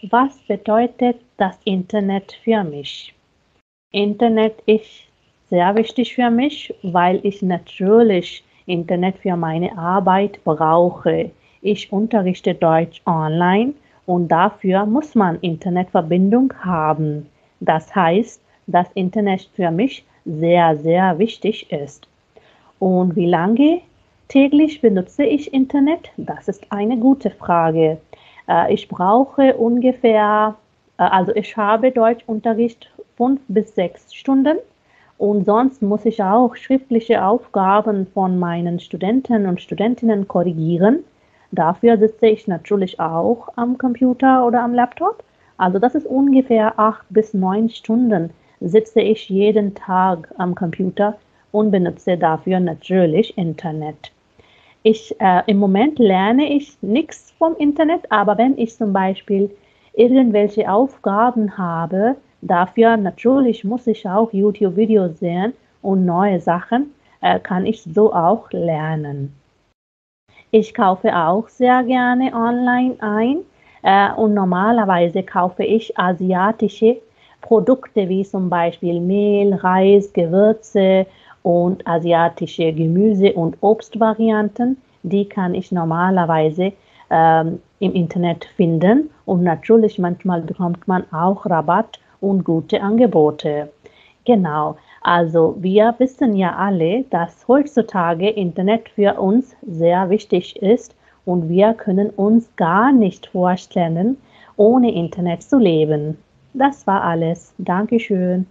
Was bedeutet das Internet für mich? Internet ist sehr wichtig für mich, weil ich natürlich Internet für meine Arbeit brauche. Ich unterrichte Deutsch online und dafür muss man Internetverbindung haben. Das heißt, dass Internet für mich sehr, sehr wichtig ist. Und wie lange täglich benutze ich Internet? Das ist eine gute Frage. Ich brauche ungefähr, also ich habe Deutschunterricht 5 bis 6 Stunden und sonst muss ich auch schriftliche Aufgaben von meinen Studenten und Studentinnen korrigieren. Dafür sitze ich natürlich auch am Computer oder am Laptop. Also das ist ungefähr 8 bis 9 Stunden sitze ich jeden Tag am Computer und benutze dafür natürlich Internet. Im Moment lerne ich nichts vom Internet, aber wenn ich zum Beispiel irgendwelche Aufgaben habe, dafür natürlich muss ich auch YouTube-Videos sehen und neue Sachen kann ich so auch lernen. Ich kaufe auch sehr gerne online ein und normalerweise kaufe ich asiatische Produkte wie zum Beispiel Mehl, Reis, Gewürze und asiatische Gemüse- und Obstvarianten. Die kann ich normalerweise im Internet finden und natürlich manchmal bekommt man auch Rabatt und gute Angebote. Genau. Also wir wissen ja alle, dass heutzutage Internet für uns sehr wichtig ist und wir können uns gar nicht vorstellen, ohne Internet zu leben. Das war alles. Dankeschön.